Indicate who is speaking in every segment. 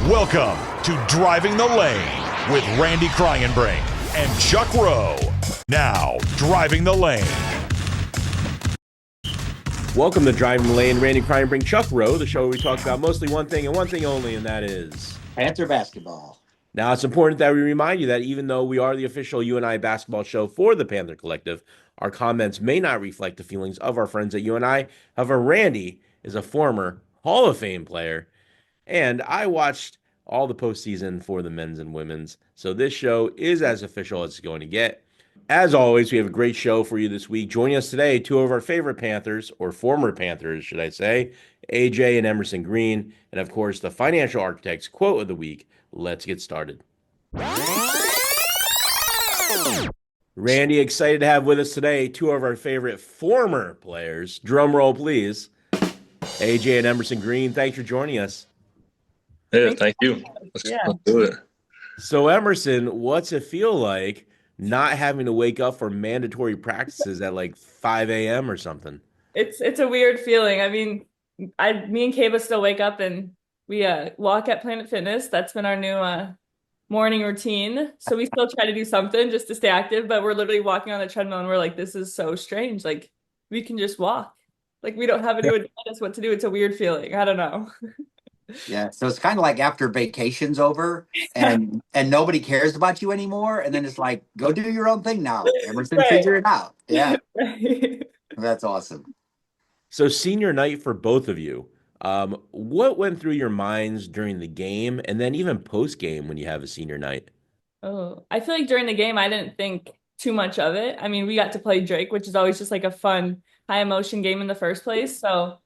Speaker 1: Welcome to Driving the Lane with Randy Kryenbrink and Chuck Rowe. Now, Driving the Lane.
Speaker 2: Welcome to Driving the Lane. Randy Kryenbrink, Chuck Rowe, the show where we talk about mostly one thing and one thing only, and that is
Speaker 3: Panther basketball.
Speaker 2: Now, it's important that we remind you that even though we are the official UNI basketball show for the Panther Collective, our comments may not reflect the feelings of our friends at UNI. However, Randy is a former Hall of Fame player, and I watched all the postseason for the men's and women's, so this show is as official as it's going to get. As always, we have a great show for you this week. Joining us today, two of our favorite Panthers, or former Panthers, should I say, AJ and Emerson Green, and of course, the Financial Architect's quote of the week. Let's get started. Randy, excited to have with us today two of our favorite former players. Drum roll, please. AJ and Emerson Green, thanks for joining us.
Speaker 4: Yeah, thank you. Let's do it.
Speaker 2: So, Emerson, what's it feel like not having to wake up for mandatory practices at like 5 a.m. or something?
Speaker 5: It's a weird feeling. I mean, me and Kaba still wake up and we walk at Planet Fitness. That's been our new morning routine. So we still try to do something just to stay active, but we're literally walking on the treadmill and we're like, this is so strange. Like, we can just walk. Like, we don't have anyone to tell us what to do. It's a weird feeling. I don't know.
Speaker 3: Yeah, so it's kind of like after vacation's over and nobody cares about you anymore, and then it's like, go do your own thing now. Emerson,
Speaker 5: Right.
Speaker 3: Figure it out. Yeah,
Speaker 5: Right.
Speaker 3: that's awesome.
Speaker 2: So, senior night for both of you. What went through your minds during the game and then even post game when you have a senior night?
Speaker 5: Oh, I feel like during the game, I didn't think too much of it. I mean, we got to play Drake, which is always just like a fun, high emotion game in the first place. So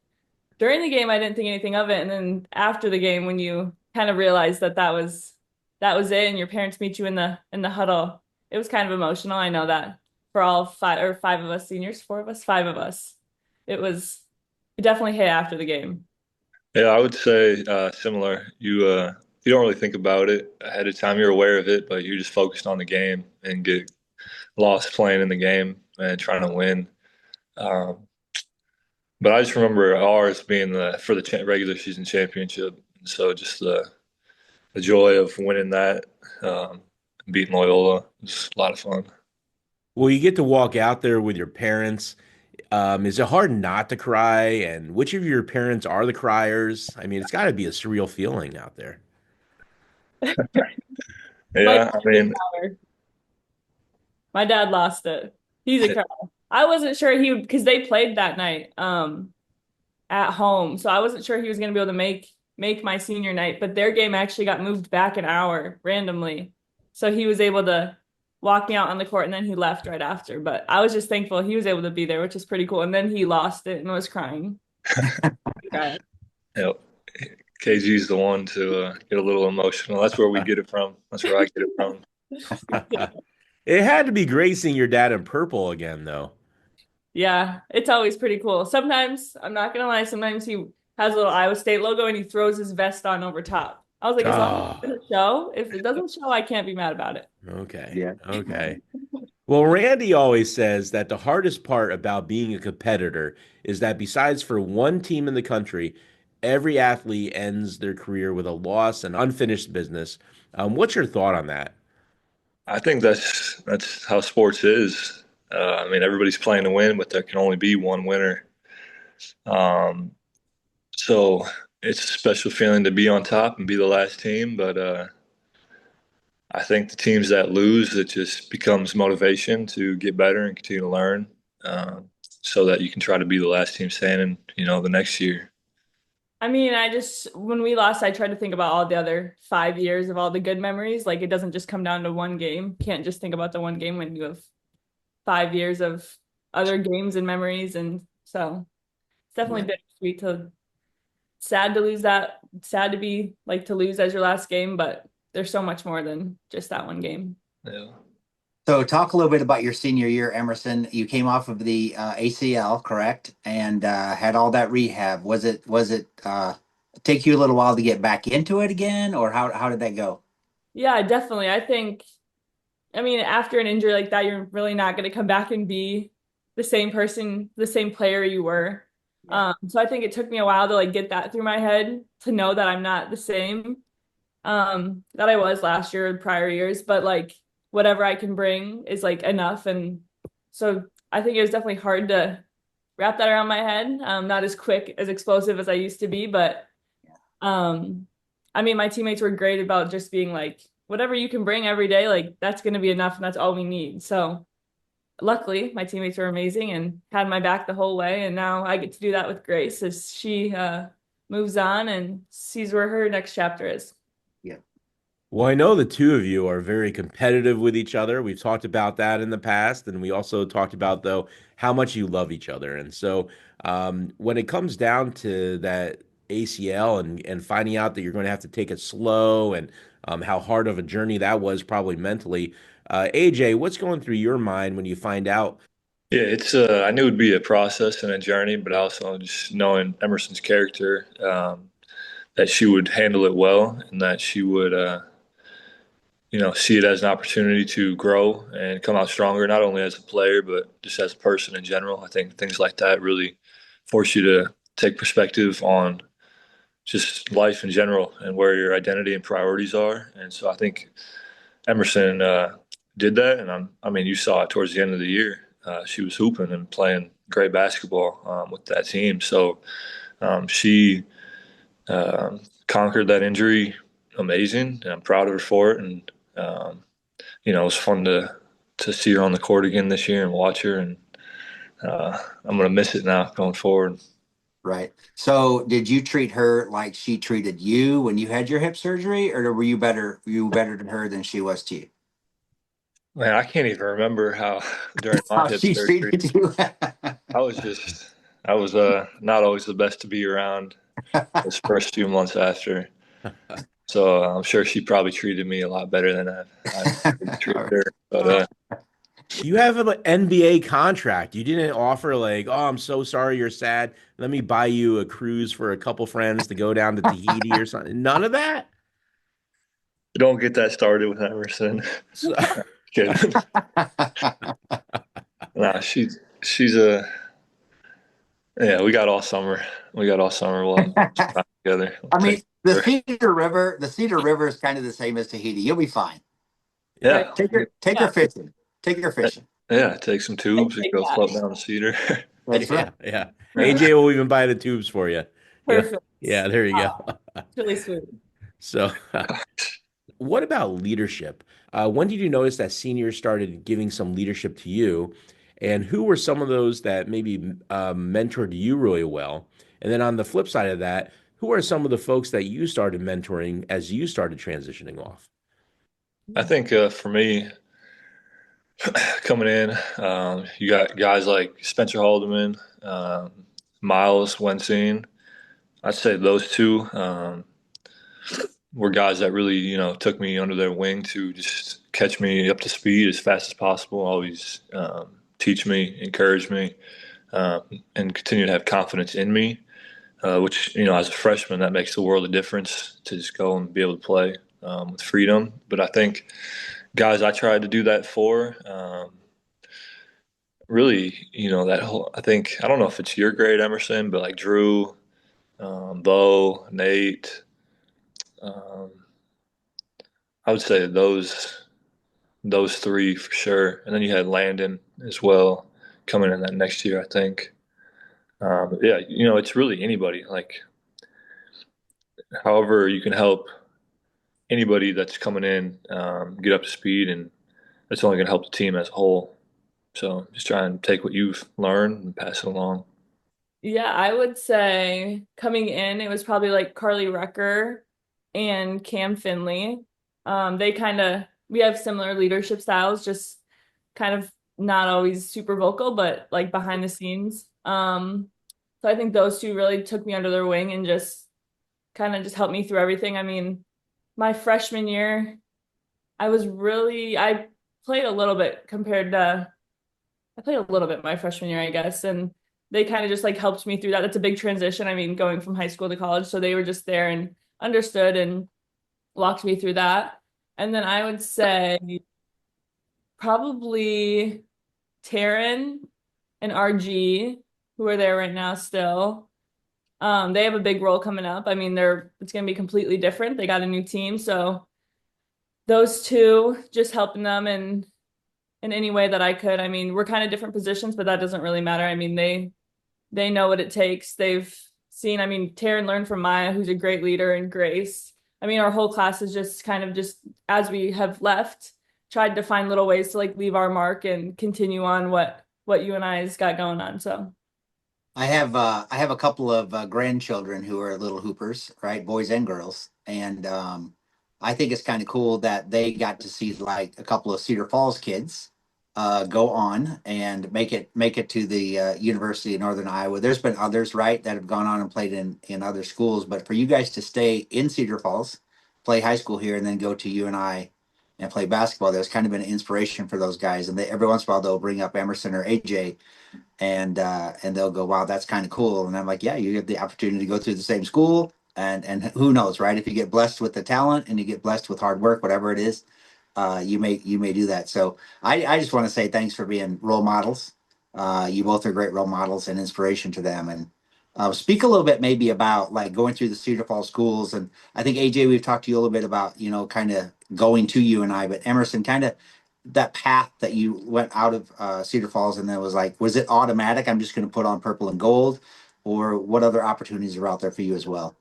Speaker 5: during the game, I didn't think anything of it. And then after the game, when you kind of realize that was it, and your parents meet you in the huddle, it was kind of emotional. I know that for all five of us seniors, five of us, it definitely hit after the game.
Speaker 4: Yeah, I would say similar. You don't really think about it ahead of time. You're aware of it, but you're just focused on the game and get lost playing in the game and trying to win. But I just remember ours being for the regular season championship. So just the joy of winning that, beating Loyola, was a lot of fun.
Speaker 2: Well, you get to walk out there with your parents. Is it hard not to cry? And which of your parents are the criers? I mean, it's got to be a surreal feeling out there.
Speaker 4: Yeah, I mean,
Speaker 5: My dad lost it. He's a crier. I wasn't sure because they played that night at home, so I wasn't sure he was going to be able to make my senior night, but their game actually got moved back an hour randomly. So he was able to walk me out on the court, and then he left right after. But I was just thankful he was able to be there, which is pretty cool. And then he lost it and was crying.
Speaker 4: yeah, KG's the one to get a little emotional. That's where we get it from. That's where I get it from.
Speaker 2: It had to be great seeing your dad in purple again, though.
Speaker 5: Yeah, it's always pretty cool. Sometimes, I'm not going to lie, sometimes he has a little Iowa State logo and he throws his vest on over top. I was like, as long as it doesn't show, if it doesn't show, I can't be mad about it.
Speaker 2: Okay.
Speaker 3: Yeah.
Speaker 2: Okay. Well, Randy always says that the hardest part about being a competitor is that besides for one team in the country, every athlete ends their career with a loss and unfinished business. What's your thought on that?
Speaker 4: I think that's how sports is. I mean, everybody's playing to win, but there can only be one winner. So it's a special feeling to be on top and be the last team. But I think the teams that lose, it just becomes motivation to get better and continue to learn, so that you can try to be the last team standing, the next year.
Speaker 5: I mean, when we lost, I tried to think about all the other 5 years of all the good memories. Like, it doesn't just come down to one game. You can't just think about the one game when you have 5 years of other games and memories. And so it's definitely bittersweet sad to lose that, sad to be like to lose as your last game, but there's so much more than just that one game.
Speaker 4: Yeah.
Speaker 3: So talk a little bit about your senior year, Emerson. You came off of the ACL, correct? And had all that rehab. Was it take you a little while to get back into it again, or how did that go?
Speaker 5: Yeah, definitely. I mean, after an injury like that, you're really not going to come back and be the same person, the same player you were. So I think it took me a while to like get that through my head, to know that I'm not the same. that I was last year and prior years, but like whatever I can bring is like enough. And so I think it was definitely hard to wrap that around my head. Not as quick, as explosive as I used to be, but um, I mean, my teammates were great about just being like, whatever you can bring every day, like that's going to be enough and that's all we need. So luckily, my teammates were amazing and had my back the whole way. And now I get to do that with Grace as she moves on and sees where her next chapter is.
Speaker 3: Yeah.
Speaker 2: Well, I know the two of you are very competitive with each other. We've talked about that in the past, and we also talked about, though, how much you love each other. And so, when it comes down to that ACL and finding out that you're going to have to take it slow and how hard of a journey that was probably mentally, AJ, what's going through your mind when you find out?
Speaker 4: Yeah, it's I knew it'd be a process and a journey, but also just knowing Emerson's character, that she would handle it well and that she would see it as an opportunity to grow and come out stronger, not only as a player, but just as a person in general. I think things like that really force you to take perspective on just life in general and where your identity and priorities are. And so I think Emerson did that. And I mean, you saw it towards the end of the year. She was hooping and playing great basketball with that team. So she conquered that injury amazing. And I'm proud of her for it. And it was fun to see her on the court again this year and watch her. And I'm going to miss it now going forward.
Speaker 3: Right. So did you treat her like she treated you when you had your hip surgery, or were you better to her than she was to you?
Speaker 4: Man, I can't even remember how during my
Speaker 3: How
Speaker 4: hip
Speaker 3: she
Speaker 4: surgery,
Speaker 3: treated you?
Speaker 4: I was not always the best to be around those first few months after. So I'm sure she probably treated me a lot better than I've treated her. But
Speaker 2: You have an NBA contract. You didn't offer like, oh, I'm so sorry you're sad. Let me buy you a cruise for a couple friends to go down to Tahiti or something. None of that.
Speaker 4: don't get that started with Emerson.
Speaker 2: So,
Speaker 4: Kidding. Nah, she's a yeah. We got all summer. We got all summer. We'll have some time together.
Speaker 3: I
Speaker 4: We'll
Speaker 3: mean,
Speaker 4: take her.
Speaker 3: The Cedar River is kind of the same as Tahiti. You'll be fine.
Speaker 2: yeah.
Speaker 4: Yeah,
Speaker 3: Take her
Speaker 5: Yeah,
Speaker 3: fishing. Take her fishing.
Speaker 4: yeah. Take some
Speaker 5: I
Speaker 4: tubes and
Speaker 5: take
Speaker 4: go
Speaker 5: that.
Speaker 4: float down the cedar.
Speaker 3: That's
Speaker 2: Yeah.
Speaker 3: right.
Speaker 2: Yeah. AJ will even buy the tubes for you. Yeah.
Speaker 5: Perfect.
Speaker 2: Yeah. There you go.
Speaker 5: It's really sweet.
Speaker 2: So, what about leadership? When did you notice that seniors started giving some leadership to you? And who were some of those that maybe mentored you really well? And then on the flip side of that, who are some of the folks that you started mentoring as you started transitioning off?
Speaker 4: I think for me, coming in, you got guys like Spencer Haldeman, Miles Wensing. I'd say those two were guys that really, took me under their wing to just catch me up to speed as fast as possible. Always teach me, encourage me, and continue to have confidence in me. Which, as a freshman, that makes the world of difference to just go and be able to play with freedom. But I think guys I tried to do that for, really, that whole, I don't know if it's your grade, Emerson, but like Drew, Bo, Nate, um, I would say those three for sure. And then you had Landon as well coming in that next year, I think. But yeah, it's really anybody. Like, however you can help anybody that's coming in get up to speed, and that's only going to help the team as a whole. So just try and take what you've learned and pass it along.
Speaker 5: Yeah, I would say coming in, it was probably like Carly Rucker and Cam Finley. We have similar leadership styles, just kind of not always super vocal, but like behind the scenes. So I think those two really took me under their wing and just kind of just helped me through everything. I mean, my freshman year, I played a little bit I played a little bit my freshman year, I guess, and they kind of just like helped me through that. That's a big transition. I mean, going from high school to college, so they were just there and understood and walked me through that. And then I would say probably Taryn and RG, who are there right now still. They have a big role coming up. I mean, it's going to be completely different. They got a new team, so those two, just helping them in any way that I could. I mean, we're kind of different positions, but that doesn't really matter. I mean, they know what it takes. They've seen, I mean, Taryn learned from Maya, who's a great leader, and Grace. I mean, our whole class is just kind of just as we have left, tried to find little ways to like leave our mark and continue on what UNI's got going on. So
Speaker 3: I have a couple of grandchildren who are little hoopers, right, boys and girls, and I think it's kind of cool that they got to see like a couple of Cedar Falls kids go on and make it to the University of Northern Iowa. There's been others, right, that have gone on and played in other schools, but for you guys to stay in Cedar Falls, play high school here, and then go to UNI and play basketball, there's kind of been an inspiration for those guys. And they, every once in a while they'll bring up Emerson or AJ, and they'll go, wow, that's kind of cool. And I'm like, yeah, you get the opportunity to go through the same school, and who knows, right? If you get blessed with the talent and you get blessed with hard work, whatever it is, you may do that. So I just want to say thanks for being role models. You both are great role models and inspiration to them. And speak a little bit maybe about like going through the Cedar Falls schools. And I think AJ, we've talked to you a little bit about, you know, kind of going to UNI, but Emerson, kind of that path that you went out of Cedar Falls, and then was like, was it automatic? I'm just going to put on purple and gold, or what other opportunities are out there for you as well?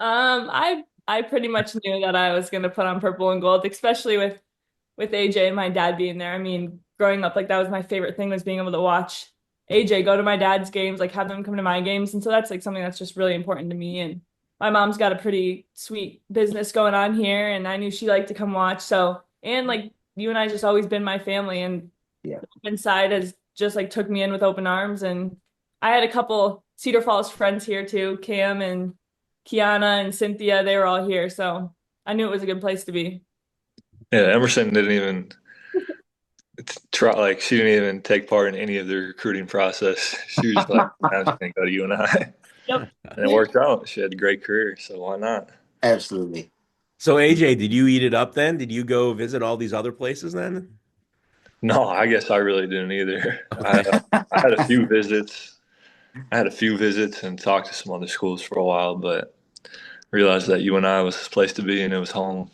Speaker 5: I pretty much knew that I was gonna put on purple and gold, especially with AJ and my dad being there. I mean, growing up, like that was my favorite thing was being able to watch AJ go to my dad's games, like have them come to my games. And so that's like something that's just really important to me. And my mom's got a pretty sweet business going on here, and I knew she liked to come watch. So, and like UNI just always been my family, and
Speaker 3: Yeah.
Speaker 5: inside has just like took me in with open arms. And I had a couple Cedar Falls friends here too, Cam and Kiana and Cynthia, they were all here. So I knew it was a good place to be.
Speaker 4: Yeah, Emerson didn't even try, like, she didn't even take part in any of the recruiting process. She was like, I'm just going to go to UNI.
Speaker 5: Yep.
Speaker 4: And it worked out. She had a great career, so why not?
Speaker 3: Absolutely.
Speaker 2: So AJ, did you eat it up then? Did you go visit all these other places then?
Speaker 4: No, I guess I really didn't either. I had a few visits. I had a few visits and talked to some other schools for a while, but realized that UNI was the place to be and it was home.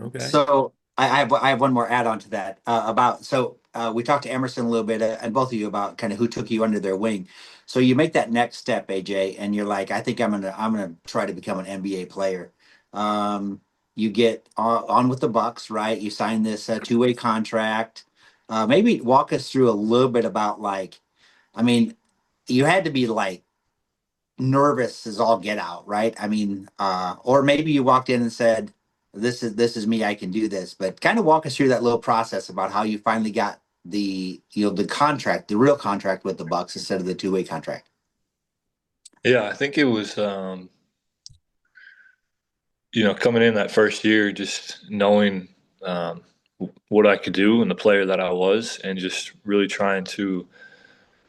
Speaker 2: Okay.
Speaker 3: So I have one more add on to that about so we talked to Emerson a little bit and both of you about kind of who took you under their wing. So you make that next step, AJ, and you're like, I think I'm gonna try to become an NBA player. Um, you get on with the Bucks, right? You sign this two-way contract. Maybe walk us through a little bit about like, I mean, you had to be like nervous as all get out, right? I mean, or maybe you walked in and said, this is me, I can do this." But kind of walk us through that little process about how you finally got the the contract, the real contract with the Bucks instead of the two-way contract.
Speaker 4: Yeah, I think it was, coming in that first year, just knowing um, what I could do and the player that I was, and just really trying to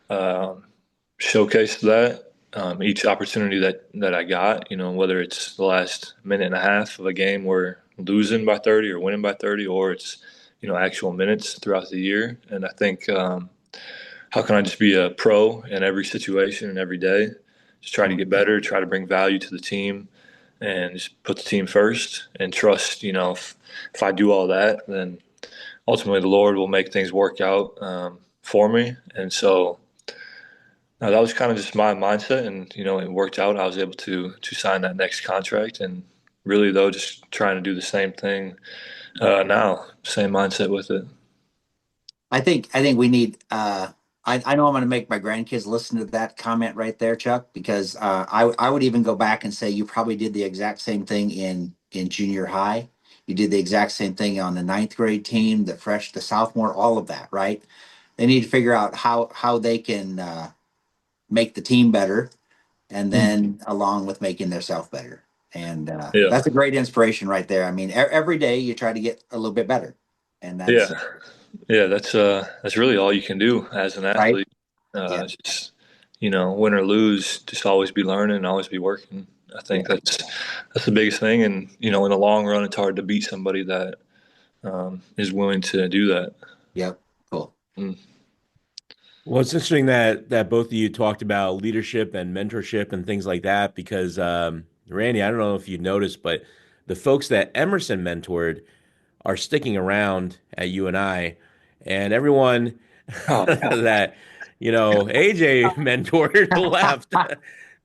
Speaker 4: um, showcase that each opportunity that I got, whether it's the last minute and a half of a game where losing by 30 or winning by 30, or it's, actual minutes throughout the year. And I think, how can I just be a pro in every situation and every day? Just try to get better, try to bring value to the team, and just put the team first and trust, if I do all that, then ultimately the Lord will make things work out for me. And so that was kind of just my mindset, and it worked out. I was able to sign that next contract, and really though, just trying to do the same thing now, same mindset with it.
Speaker 3: I think we need. I know I'm going to make my grandkids listen to that comment right there, Chuck, because I would even go back and say you probably did the exact same thing in junior high. You did the exact same thing on the ninth grade team, the sophomore, all of that, right? They need to figure out how they can make the team better, and then along with making themselves better. And
Speaker 4: Yeah,
Speaker 3: that's a great inspiration right there. I mean, every day you try to get a little bit better, and
Speaker 4: yeah,
Speaker 3: that's
Speaker 4: yeah. That's really all you can do as an
Speaker 3: right.
Speaker 4: athlete.
Speaker 3: Yeah.
Speaker 4: Just win or lose, just always be learning, always be working. I think
Speaker 3: Yeah.
Speaker 4: that's the biggest thing, and in the long run, it's hard to beat somebody that is willing to do that.
Speaker 3: Yep. Cool.
Speaker 4: Mm.
Speaker 2: Well, it's interesting that both of you talked about leadership and mentorship and things like that because Randy, I don't know if you noticed, but the folks that Emerson mentored are sticking around at UNI, and everyone
Speaker 4: Oh, yeah.
Speaker 2: that AJ mentored left.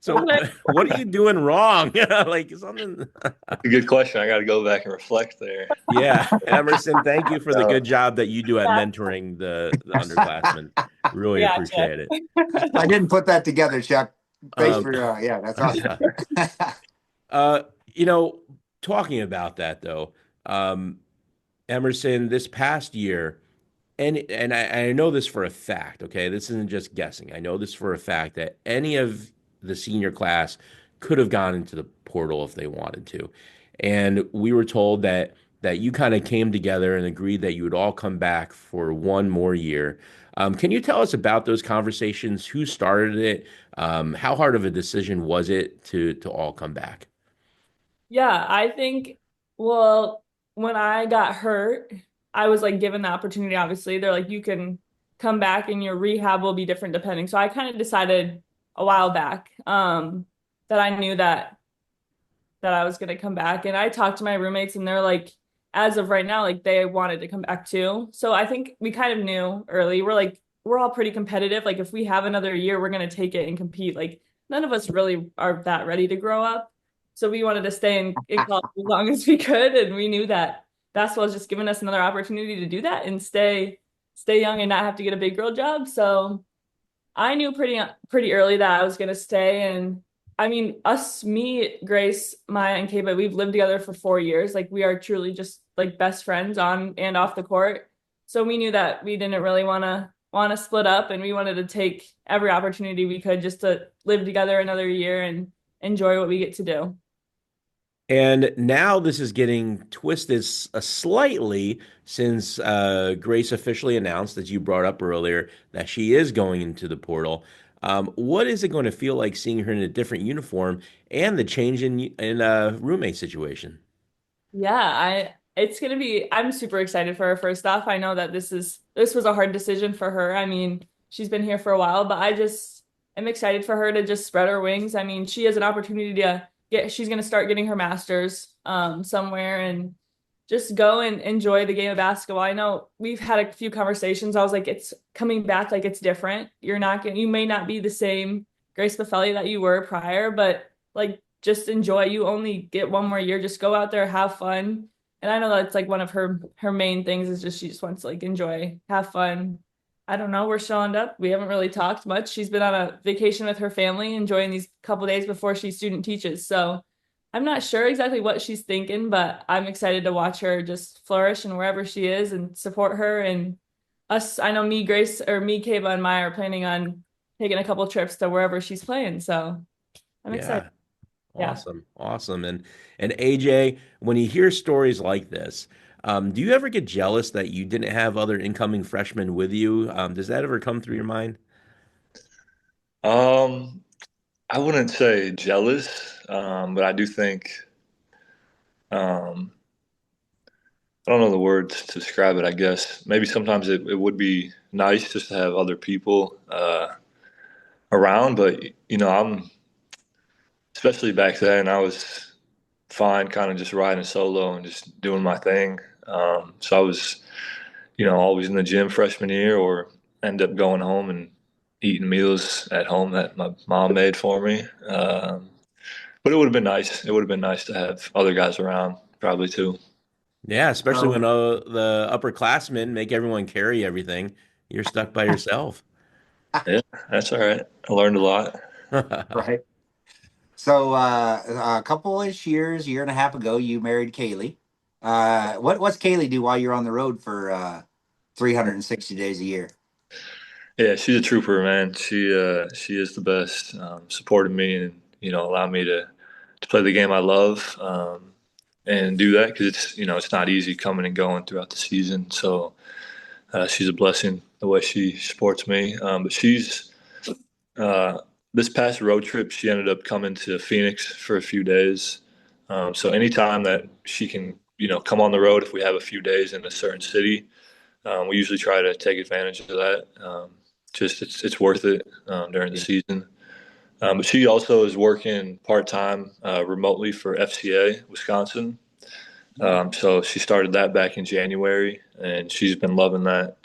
Speaker 2: So what are you doing wrong? Like something.
Speaker 4: That's a good question. I got to go back and reflect there.
Speaker 2: Yeah, Emerson, thank you for the
Speaker 3: So
Speaker 2: good job that you do at
Speaker 5: Yeah,
Speaker 2: mentoring the underclassmen. Really
Speaker 5: yeah,
Speaker 2: appreciate it.
Speaker 3: I didn't put that together, Chuck. Thanks
Speaker 2: Um,
Speaker 3: for yeah, that's awesome.
Speaker 2: uh, you know, talking about that though, um, Emerson, this past year, and I know this for a fact, okay? This isn't just guessing. I know this for a fact that any of the senior class could have gone into the portal if they wanted to. And we were told that you kind of came together and agreed that you would all come back for one more year. Can you tell us about those conversations? Who started it? How hard of a decision was it to all come back?
Speaker 5: Yeah, I think, well, when I got hurt, I was like given the opportunity, obviously. They're like, you can come back and your rehab will be different depending. So I kind of decided a while back, that I knew that I was going to come back. And I talked to my roommates and they're like, as of right now, like they wanted to come back too. So I think we kind of knew early. We're like, we're all pretty competitive. Like if we have another year, we're going to take it and compete. Like none of us really are that ready to grow up. So we wanted to stay in college as long as we could. And we knew that basketball was just giving us another opportunity to do that and stay young and not have to get a big girl job. So I knew pretty early that I was gonna stay, and I mean, me, Grace, Maya, and Kaba, we've lived together for 4 years. Like we are truly just like best friends on and off the court. So we knew that we didn't really wanna split up, and we wanted to take every opportunity we could just to live together another year and enjoy what we get to do.
Speaker 2: And now this is getting twisted slightly since Grace officially announced, as you brought up earlier, that she is going into the portal. What is it going to feel like seeing her in a different uniform and the change in roommate situation?
Speaker 5: Yeah, it's gonna be I'm super excited for her first off. I know that this was a hard decision for her. I mean, she's been here for a while, but I just am excited for her to just spread her wings. I mean, she has an opportunity to she's gonna start getting her master's somewhere and just go and enjoy the game of basketball. I know we've had a few conversations. I was like, it's coming back like it's different. You may not be the same Grace Buffelli that you were prior, but like just enjoy. You only get one more year. Just go out there, have fun. And I know that's like one of her main things is just she just wants to like enjoy, have fun. I don't know. We're showing up. We haven't really talked much. She's been on a vacation with her family, enjoying these couple days before she student teaches. So I'm not sure exactly what she's thinking, but I'm excited to watch her just flourish and wherever she is and support her. And us, I know me, Grace, or me, Kayla, and Maya are planning on taking a couple trips to wherever she's playing. So I'm excited.
Speaker 2: Yeah,
Speaker 5: Yeah.
Speaker 2: awesome, awesome. And AJ, when you hear stories like this, do you ever get jealous that you didn't have other incoming freshmen with you? Does that ever come through your mind?
Speaker 4: Um, I wouldn't say jealous, but I do think um, I don't know the words to describe it, I guess. Maybe sometimes it would be nice just to have other people around, but I'm especially back then, I was fine kind of just riding solo and just doing my thing. So I was, always in the gym freshman year or end up going home and eating meals at home that my mom made for me. But it would have been nice. It would have been nice to have other guys around, probably too.
Speaker 2: Yeah, especially when
Speaker 3: So
Speaker 2: the upperclassmen make everyone carry everything. You're stuck by yourself.
Speaker 4: Yeah, that's all right. I learned a lot.
Speaker 3: right. So a couple-ish years, year and a half ago, you married Kaylee. What's Kaylee do while you're on the road for 360 days a year?
Speaker 4: Yeah, she's a trooper, man. She is the best. Supported me and allowed me to play the game I love and do that because it's not easy coming and going throughout the season. So she's a blessing the way she supports me. But she's this past road trip, she ended up coming to Phoenix for a few days. So anytime that she can, come on the road if we have a few days in a certain city, we usually try to take advantage of that. just it's worth it during the season. But she also is working part-time remotely for FCA Wisconsin. So she started that back in January, and she's been loving that.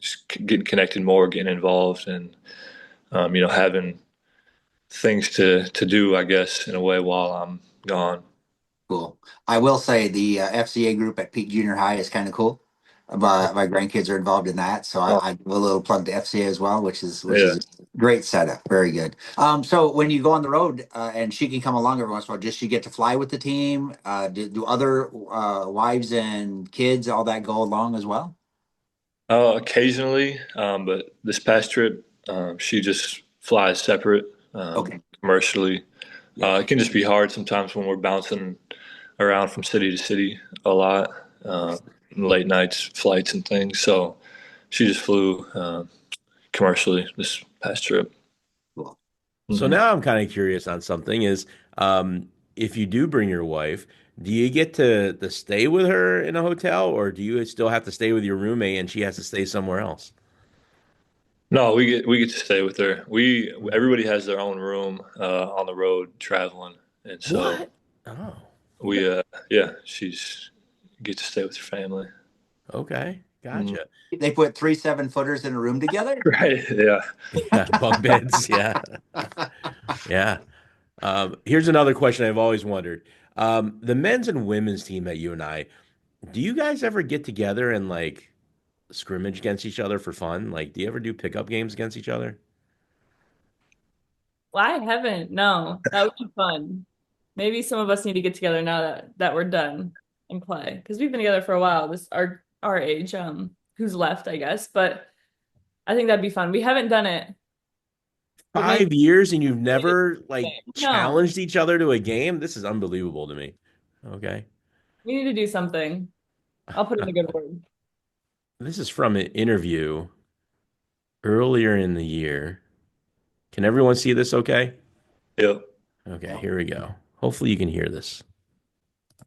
Speaker 4: Just getting connected more, getting involved, and having things to do, I guess, in a way while I'm gone.
Speaker 3: Cool. I will say the FCA group at Peak Junior High is kind of cool. My grandkids are involved in that, so I give a little plug to FCA as well, which is
Speaker 4: Yeah.
Speaker 3: a great setup. Very good. So when you go on the road and she can come along every once in a while, does she get to fly with the team? Do other wives and kids all that go along as well?
Speaker 4: Occasionally, but this past trip, she just flies separate
Speaker 3: Okay.
Speaker 4: commercially. It can just be hard sometimes when we're bouncing around from city to city a lot, late nights flights and things. So she just flew commercially this past trip.
Speaker 3: Cool.
Speaker 2: So now I'm kind of curious on something is if you do bring your wife, do you get to stay with her in a hotel or do you still have to stay with your roommate and she has to stay somewhere else?
Speaker 4: No, we get to stay with her. Everybody has their own room on the road traveling, and so
Speaker 2: What? Oh,
Speaker 4: we yeah, she's get to stay with her family.
Speaker 2: okay. Gotcha.
Speaker 3: They put 3 7-footers in a room together.
Speaker 4: Right? Yeah.
Speaker 2: Yeah, bunk beds. Yeah. Yeah. Here's another question I've always wondered. The men's and women's team at UNI, do you guys ever get together and like scrimmage against each other for fun? Like, do you ever do pickup games against each other?
Speaker 5: Well, I haven't. No, that would be fun. Maybe some of us need to get together now that we're done and play because we've been together for a while. This our age, who's left, I guess. But I think that'd be fun. We haven't done it. But maybe
Speaker 2: 5 years and you've never like
Speaker 5: no,
Speaker 2: challenged each other to a game? This is unbelievable to me. Okay.
Speaker 5: we need to do something. I'll put in a good word.
Speaker 2: This is from an interview earlier in the year. Can everyone see this okay?
Speaker 4: Yep.
Speaker 2: Okay, here we go. Hopefully you can hear this.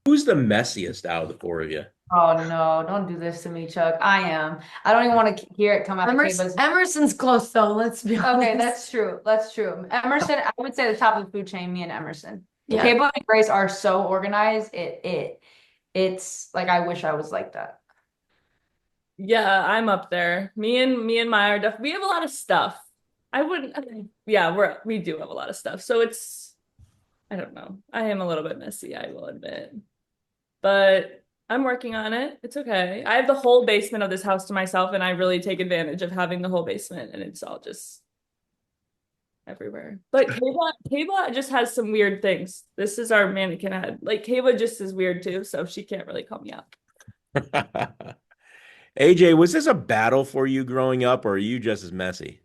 Speaker 2: Who's the messiest out of the four of you?
Speaker 6: Oh no, don't do this to me, Chuck. I am. I don't even want to hear it come out of Kaba's.
Speaker 7: Emerson's close though, let's be honest.
Speaker 6: Okay, that's true. That's true. Emerson, I would say the top of the food chain, me and Emerson.
Speaker 7: Yeah.
Speaker 6: Cable and Grace are so organized. It's like I wish I was like that.
Speaker 5: Yeah, I'm up there. Me and Maya are we have a lot of stuff. I wouldn't. Yeah, we do have a lot of stuff. So it's, I don't know. I am a little bit messy, I will admit, but I'm working on it. It's okay. I have the whole basement of this house to myself, and I really take advantage of having the whole basement, and it's all just everywhere. But Kayla just has some weird things. This is our mannequin head. Like Kayla just is weird too, so she can't really call me out.
Speaker 2: AJ, was this a battle for you growing up, or are you just as messy?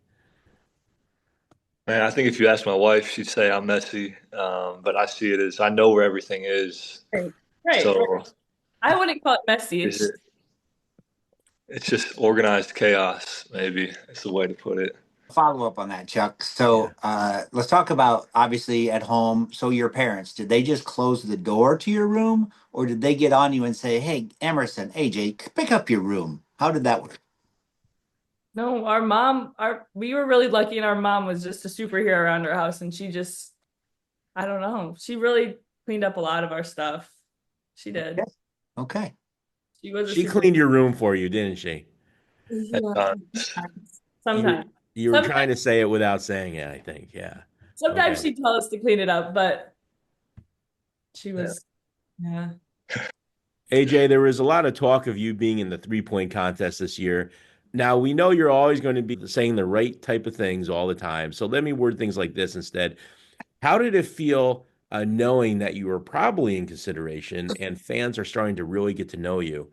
Speaker 4: Man, I think if you ask my wife, she'd say I'm messy. But I see it as I know where everything is.
Speaker 5: Right.
Speaker 4: So
Speaker 5: I wouldn't call it messy.
Speaker 4: it's just organized chaos, maybe. It's the way to put it.
Speaker 3: Follow up on that, Chuck. So let's talk about obviously at home. So your parents, did they just close the door to your room or did they get on you and say, hey, Emerson, AJ, pick up your room? How did that work?
Speaker 5: No, our mom, we were really lucky, and our mom was just a superhero around our house, and she just, I don't know, she really cleaned up a lot of our stuff. She did.
Speaker 3: Okay.
Speaker 2: She cleaned your room for you, didn't she?
Speaker 5: Yeah. Sometimes.
Speaker 2: You were trying to say it without saying it, I think. Yeah.
Speaker 5: Sometimes
Speaker 2: Okay.
Speaker 5: she'd tell us to clean it up, but she was, yeah.
Speaker 2: AJ, there was a lot of talk of you being in the 3-point contest this year. Now, we know you're always going to be saying the right type of things all the time. So let me word things like this instead. How did it feel knowing that you were probably in consideration and fans are starting to really get to know you?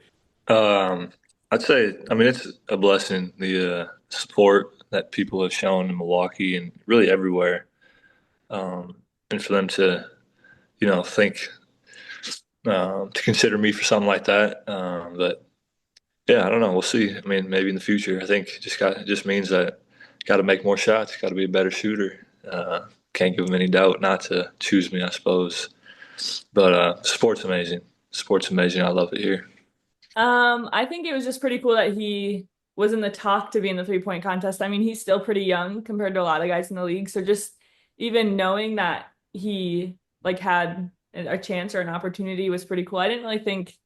Speaker 4: I'd say, I mean, it's a blessing, the support that people have shown in Milwaukee and really everywhere. And for them to, think to consider me for something like that. But yeah, I don't know. We'll see. I mean, maybe in the future. I think it just means that got to make more shots. Got to be a better shooter. Can't give them any doubt not to choose me, I suppose. But sport's amazing. Sport's amazing. I love it here.
Speaker 5: I think it was just pretty cool that he was in the talk to be in the 3-point contest. I mean, he's still pretty young compared to a lot of guys in the league. So just even knowing that he like had a chance or an opportunity was pretty cool. I didn't really think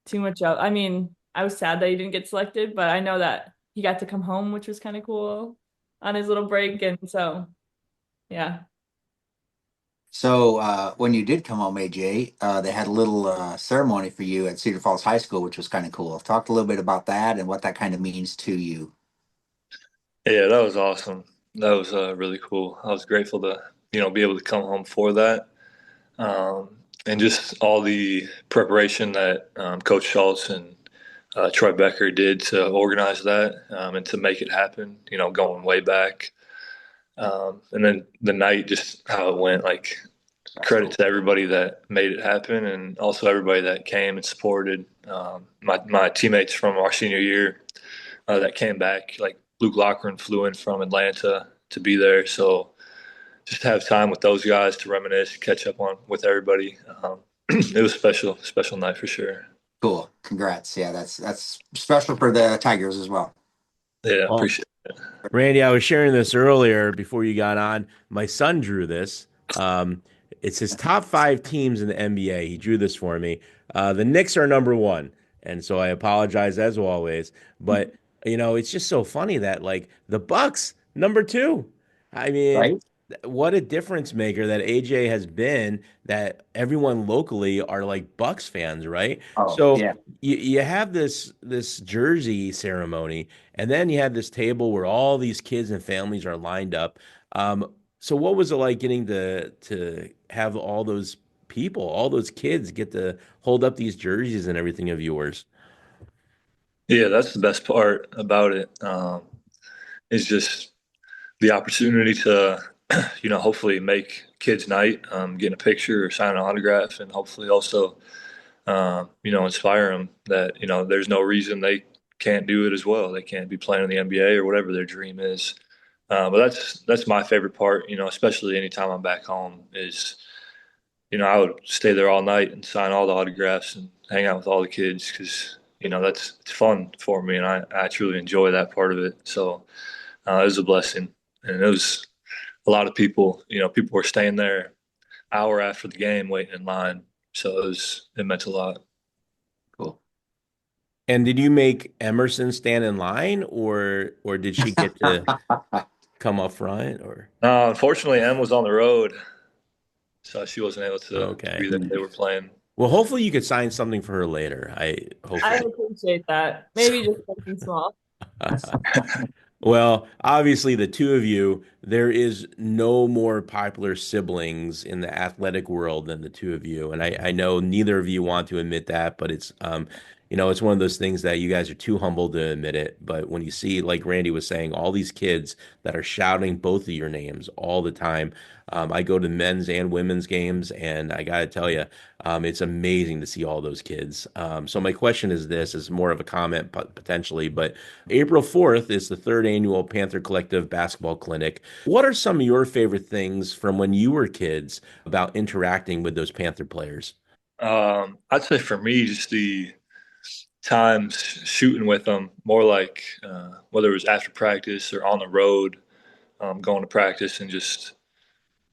Speaker 5: too much of. I mean, I was sad that he didn't get selected, but I know that he got to come home, which was kind of cool on his little break. And so, yeah.
Speaker 3: So when you did come home, AJ, they had a little ceremony for you at Cedar Falls High School, which was kind of cool. Talk a little bit about that and what that kind of means to you.
Speaker 4: Yeah, that was awesome. That was really cool. I was grateful to, be able to come home for that. And just all the preparation that Coach Schultz and Troy Becker did to organize that and to make it happen, going way back. And then the night, just how it went, like credit to everybody that made it happen and also everybody that came and supported. My teammates from our senior year that came back, like Luke Lochran flew in from Atlanta to be there. So just to have time with those guys to reminisce, catch up on with everybody. It was special night for sure.
Speaker 3: Cool. Congrats. Yeah, that's special for the Tigers as well.
Speaker 4: Yeah,
Speaker 2: Well,
Speaker 4: appreciate it.
Speaker 2: Randy, I was sharing this earlier before you got on. My son drew this. It's his top 5 teams in the NBA. He drew this for me. The Knicks are number 1, and so I apologize as always. But it's just so funny that like the Bucks number 2. I mean,
Speaker 3: Right?
Speaker 2: what a difference maker that AJ has been. That everyone locally are like Bucks fans, right?
Speaker 3: Oh,
Speaker 2: So
Speaker 3: yeah.
Speaker 2: you have this jersey ceremony. And then you had this table where all these kids and families are lined up. So what was it like getting to have all those people, all those kids get to hold up these jerseys and everything of yours?
Speaker 4: Yeah, that's the best part about it. Is just the opportunity to, hopefully make kids' night, getting a picture or sign an autograph, and hopefully also, inspire them that there's no reason they can't do it as well. They can't be playing in the NBA or whatever their dream is. But that's my favorite part. Especially anytime I'm back home is, I would stay there all night and sign all the autographs and hang out with all the kids because it's fun for me and I truly enjoy that part of it. So it was a blessing, and it was a lot of people. People were staying there hour after the game waiting in line. So it meant a lot.
Speaker 3: Cool.
Speaker 2: And did you make Emerson stand in line, or did she get to come up front? Or
Speaker 4: Unfortunately, Em was on the road, so she wasn't able to
Speaker 2: okay,
Speaker 4: be there. They were playing.
Speaker 2: well, hopefully you could sign something for her later. I
Speaker 5: I
Speaker 2: hopefully.
Speaker 5: appreciate that. Maybe just something small.
Speaker 2: Well, obviously, the two of you, there is no more popular siblings in the athletic world than the two of you. And I know neither of you want to admit that, but it's one of those things that you guys are too humble to admit it. But when you see, like Randy was saying, all these kids that are shouting both of your names all the time, I go to men's and women's games, and I got to tell you, it's amazing to see all those kids. So my question is this, is more of a comment potentially, but April 4th is the third annual Panther Collective basketball clinic. What are some of your favorite things from when you were kids about interacting with those Panther players?
Speaker 4: I'd say for me, just the times shooting with them, more like whether it was after practice or on the road, going to practice and just.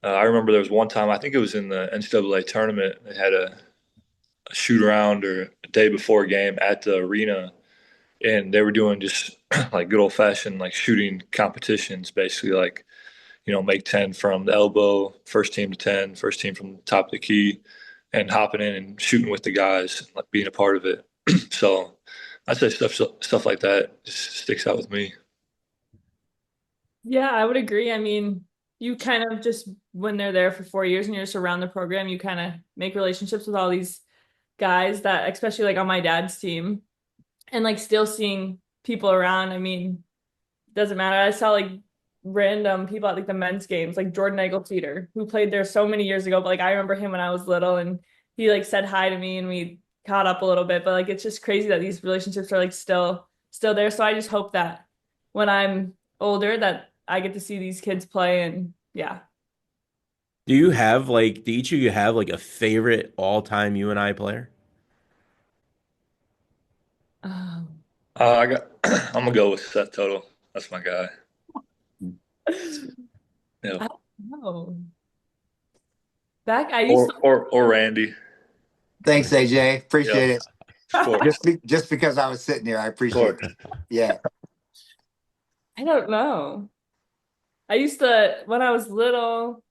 Speaker 4: I remember there was one time, I think it was in the NCAA tournament, they had a shoot around or a day before a game at the arena, and they were doing just like good old fashioned like shooting competitions, basically like make 10 from the elbow, first team to 10, first team from the top of the key, and hopping in and shooting with the guys, like being a part of it. So I'd say stuff like that just sticks out with me.
Speaker 5: Yeah, I would agree. I mean, you kind of just when they're there for 4 years and you're just around the program, you kind of make relationships with all these guys that, especially like on my dad's team, and like still seeing people around. I mean, doesn't matter. I saw like random people at like the men's games, like Jordan Eggleseder, who played there so many years ago. But like I remember him when I was little, and he like said hi to me, and we caught up a little bit. But like it's just crazy that these relationships are like still there. So I just hope that when I'm older, that I get to see these kids play, and yeah.
Speaker 2: Do each of you have like a favorite all-time UNI player?
Speaker 5: Oh.
Speaker 4: I'm gonna go with Seth Tuttle. That's my guy. Yeah.
Speaker 5: I don't know. Back, I used
Speaker 4: Or
Speaker 5: to,
Speaker 4: or Randy.
Speaker 3: Thanks, AJ.
Speaker 4: Yeah,
Speaker 3: Appreciate it.
Speaker 4: of course,
Speaker 3: Just because I was sitting here, I
Speaker 4: of
Speaker 3: appreciate
Speaker 4: course.
Speaker 3: it. Yeah.
Speaker 5: I don't know. I used to, when I was little,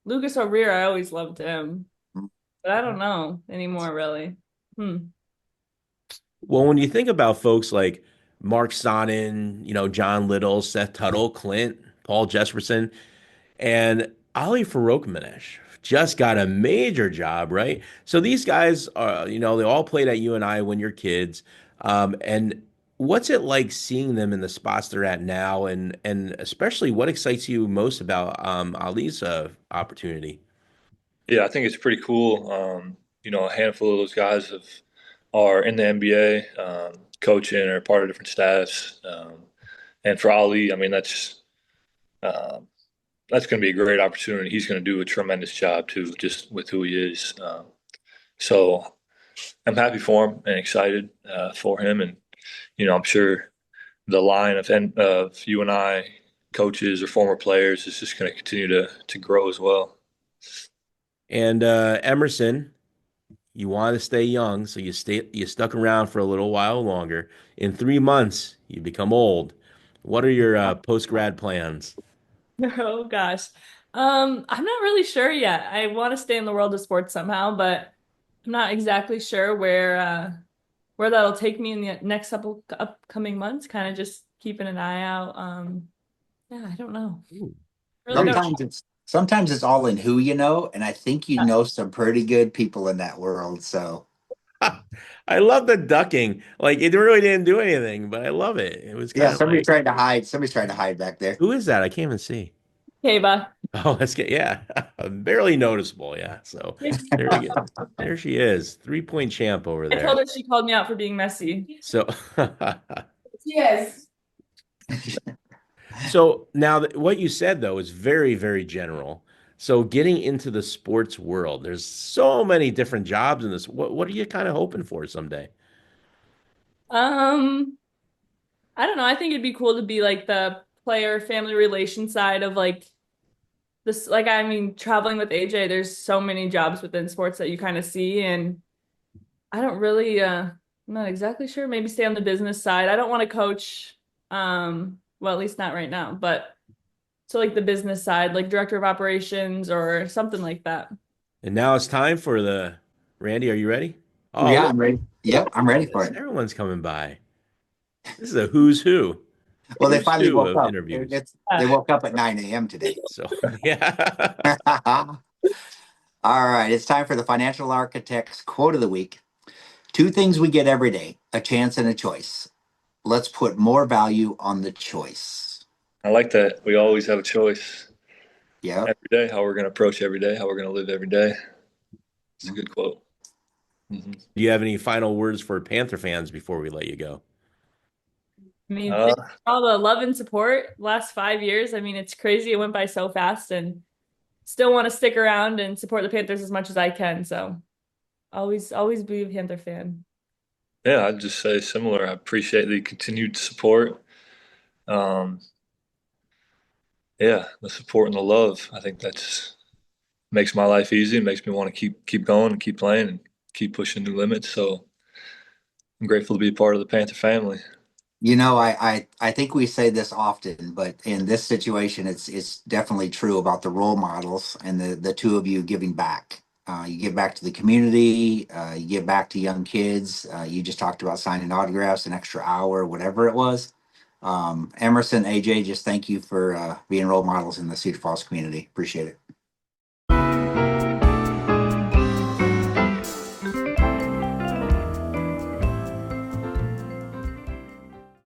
Speaker 5: Lucas O'Rear, I always loved him, but I don't know anymore, really. Hmm.
Speaker 2: Well, when you think about folks like Mark Sonnen, John Little, Seth Tuttle, Clint, Paul Jesperson, and Ali Farokmanesh just got a major job, right? So these guys are, they all played at UNI when you're kids. And what's it like seeing them in the spots they're at now? And especially what excites you most about Ali's opportunity?
Speaker 4: Yeah, I think it's pretty cool. A handful of those guys are in the NBA, coaching or part of different staffs. And for Ali, I mean, um, that's going to be a great opportunity. He's going to do a tremendous job too, just with who he is. So I'm happy for him and excited for him. And I'm sure the line of UNI coaches or former players is just going to continue to grow as well.
Speaker 2: And Emerson, you want to stay young, so you stuck around for a little while longer. In 3 months, you become old. What are your post grad plans?
Speaker 5: Oh gosh. I'm not really sure yet. I want to stay in the world of sports somehow, but I'm not exactly sure where that'll take me in the next couple upcoming months. Kind of just keeping an eye out. Yeah, I don't know.
Speaker 2: Ooh,
Speaker 5: Really
Speaker 2: very
Speaker 5: don't.
Speaker 3: Sometimes it's all in who you know, and I think you know some pretty good people in that world. So
Speaker 2: I love the ducking. Like it really didn't do anything, but I love it. It was
Speaker 3: yeah,
Speaker 2: kind of like,
Speaker 3: somebody's trying to hide back there.
Speaker 2: who is that? I can't even see.
Speaker 5: Okay, bye.
Speaker 2: Oh, that's good. Yeah, barely noticeable. Yeah. So there we go. There she is, 3-point champ over
Speaker 5: I told
Speaker 2: there.
Speaker 5: her she called me out for being messy.
Speaker 2: So,
Speaker 7: Yes.
Speaker 2: so now what you said though is very, very general. So getting into the sports world, there's so many different jobs in this. What are you kind of hoping for someday?
Speaker 5: Um, I don't know. I think it'd be cool to be like the player family relation side of like this. Like, I mean, traveling with AJ, there's so many jobs within sports that you kind of see, and I don't really, I'm not exactly sure. Maybe stay on the business side. I don't want to coach, well, at least not right now, but so like the business side, like director of operations or something like that.
Speaker 2: And now it's time for the Randy. Are you ready? Oh,
Speaker 3: Yeah,
Speaker 2: look,
Speaker 3: I'm ready.
Speaker 2: look
Speaker 3: Yep, I'm
Speaker 2: at
Speaker 3: ready for
Speaker 2: this.
Speaker 3: it.
Speaker 2: Everyone's coming by. This is a who's who.
Speaker 3: Well, they
Speaker 2: Who's
Speaker 3: finally
Speaker 2: who
Speaker 3: woke
Speaker 2: of
Speaker 3: up.
Speaker 2: interviews.
Speaker 3: They woke up at 9 a.m. today.
Speaker 2: So, yeah.
Speaker 3: All right, it's time for the Financial Architect's quote of the week. Two things we get every day, a chance and a choice. Let's put more value on the choice.
Speaker 4: I like that. We always have a choice
Speaker 3: Yep.
Speaker 4: every day, how we're going to approach every day, how we're going to live every day. It's a good quote. Mm-hmm.
Speaker 2: Do you have any final words for Panther fans before we let you go?
Speaker 5: I mean,
Speaker 4: Uh,
Speaker 5: thanks for all the love and support last 5 years. I mean, it's crazy. It went by so fast and still want to stick around and support the Panthers as much as I can. So always be a Panther fan.
Speaker 4: yeah, I'd just say similar. I appreciate the continued support. Um, yeah, the support and the love. I think that's makes my life easy and makes me want to keep going and keep playing and keep pushing new limits. So I'm grateful to be a part of the Panther family.
Speaker 3: I think we say this often, but in this situation, it's definitely true about the role models and the two of you giving back. You give back to the community. You give back to young kids. You just talked about signing autographs, an extra hour, whatever it was. Emerson, AJ, just thank you for being role models in the Cedar Falls community. Appreciate it.